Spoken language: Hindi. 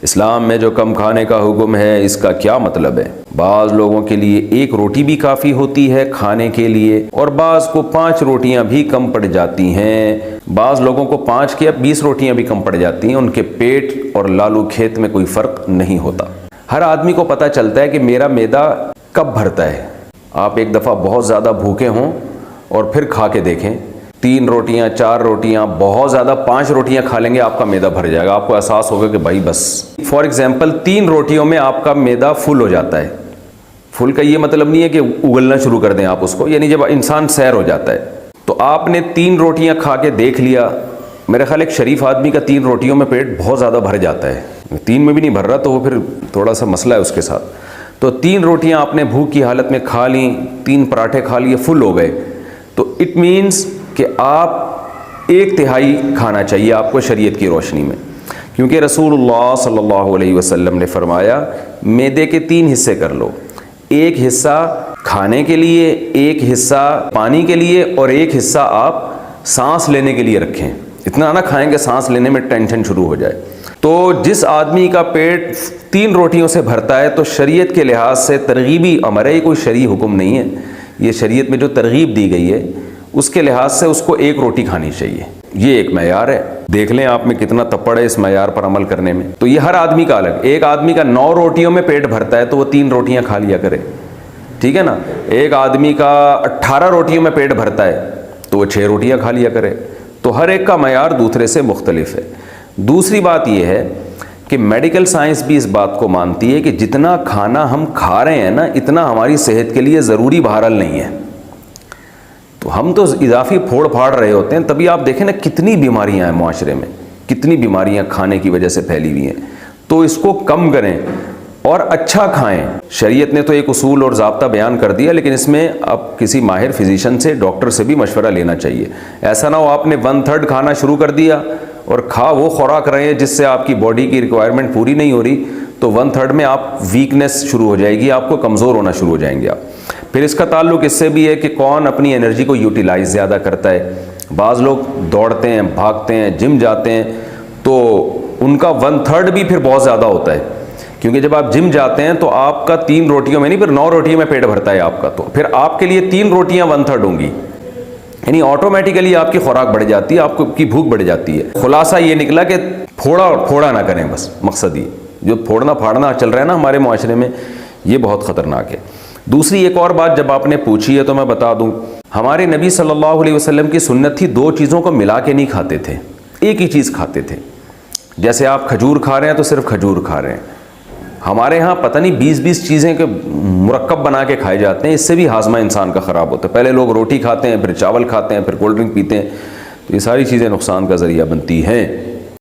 इस्लाम में जो कम खाने का हुक्म है इसका क्या मतलब है? बाज़ लोगों के लिए एक रोटी भी काफ़ी होती है खाने के लिए और बाज़ को 5 रोटियां भी कम पड़ जाती हैं। बाज़ लोगों को 5 क्या 20 रोटियां भी कम पड़ जाती हैं। उनके पेट और लालू खेत में कोई फ़र्क नहीं होता। हर आदमी को पता चलता है कि मेरा मैदा कब भरता है। आप एक दफ़ा बहुत ज़्यादा भूखे हों और फिर खा के देखें, 3 रोटियां 4 रोटियां, बहुत ज़्यादा 5 रोटियां खा लेंगे, आपका मैदा भर जाएगा। आपको एहसास होगा कि भाई बस। फॉर एग्जांपल 3 रोटियों में आपका मैदा फुल हो जाता है। फुल का ये मतलब नहीं है कि उगलना शुरू कर दें आप उसको, यानी जब इंसान सैर हो जाता है। तो आपने 3 रोटियां खा के देख लिया, मेरा ख्याल एक शरीफ आदमी का 3 रोटियों में पेट बहुत ज़्यादा भर जाता है। 3 में भी नहीं भर रहा तो वो फिर थोड़ा सा मसला है उसके साथ। तो 3 रोटियां आपने भूख की हालत में खा ली, 3 पराठे खा लिए, फुल हो गए, तो इट मीन्स कि आप 1/3 खाना चाहिए आपको शरीयत की रोशनी में, क्योंकि रसूलुल्लाह सल्लल्लाहु अलैहि वसल्लम ने फरमाया मैदे के 3 हिस्से कर लो, 1 हिस्सा खाने के लिए, 1 हिस्सा पानी के लिए और 1 हिस्सा आप सांस लेने के लिए रखें। इतना ना खाएं कि सांस लेने में टेंशन शुरू हो जाए। तो जिस आदमी का पेट 3 रोटियों से भरता है तो शरीयत के लिहाज से तरगीबी अमर है, कोई शरई हुक्म नहीं है, ये शरीयत में जो तरगीब दी गई है उसके लिहाज से उसको 1 रोटी खानी चाहिए। ये एक मैयार है। देख लें आप में कितना तप्पड़ है इस मैयार पर अमल करने में। तो ये हर आदमी का अलग। एक आदमी का 9 रोटियों में पेट भरता है तो वो 3 रोटियां खा लिया करे, ठीक है ना। एक आदमी का 18 रोटियों में पेट भरता है तो वो 6 रोटियां खा लिया करे। तो हर एक का मैयार दूसरे से मुख्तलिफ है। दूसरी बात यह है कि मेडिकल साइंस भी इस बात को मानती है कि जितना खाना हम खा रहे हैं ना, इतना हमारी सेहत के लिए ज़रूरी बहरहाल नहीं है। तो हम तो इजाफी फोड़ फाड़ रहे होते हैं। तभी आप देखें ना कितनी बीमारियां हैं माशरे में, कितनी बीमारियां खाने की वजह से फैली हुई हैं। तो इसको कम करें और अच्छा खाएं। शरीयत ने तो एक उसूल और ज़ाब्ता बयान कर दिया, लेकिन इसमें अब किसी माहिर फिजिशियन से, डॉक्टर से भी मशवरा लेना चाहिए। ऐसा ना हो आपने 1/3 खाना शुरू कर दिया और खा वो खुराक रहे हैं जिससे आपकी बॉडी की रिक्वायरमेंट पूरी नहीं हो रही, तो 1/3 में आप वीकनेस शुरू हो जाएगी, आपको कमज़ोर होना शुरू हो जाएंगे आप। फिर इसका ताल्लुक इससे भी है कि कौन अपनी एनर्जी को यूटिलाइज ज़्यादा करता है। बाज़ लोग दौड़ते हैं, भागते हैं, जिम जाते हैं, तो उनका 1/3 भी फिर बहुत ज़्यादा होता है, क्योंकि जब आप जिम जाते हैं तो आपका 3 रोटियों में नहीं, फिर 9 रोटियों में पेट भरता है आपका। तो फिर आपके लिए 3 रोटियां 1/3 होंगी, यानी ऑटोमेटिकली आपकी खुराक बढ़ जाती है, आपकी भूख बढ़ जाती है। खुलासा ये निकला कि फोड़ा ना करें, बस मकसद ये। जो फोड़ना फाड़ना चल रहा है ना हमारे मुआशरे में, ये बहुत ख़तरनाक है। दूसरी एक और बात जब आपने पूछी है तो मैं बता दूं, हमारे नबी सल्लल्लाहु अलैहि वसल्लम की सुन्नत थी 2 चीज़ों को मिला के नहीं खाते थे, एक ही चीज़ खाते थे। जैसे आप खजूर खा रहे हैं तो सिर्फ खजूर खा रहे हैं। हमारे यहाँ पता नहीं 20-20 चीज़ें के मुरक्कब बना के खाए जाते हैं, इससे भी हाजमा इंसान का ख़राब होता है। पहले लोग रोटी खाते हैं, फिर चावल खाते हैं, फिर कोल्ड ड्रिंक पीते हैं, तो ये सारी चीज़ें नुकसान का ज़रिया बनती हैं।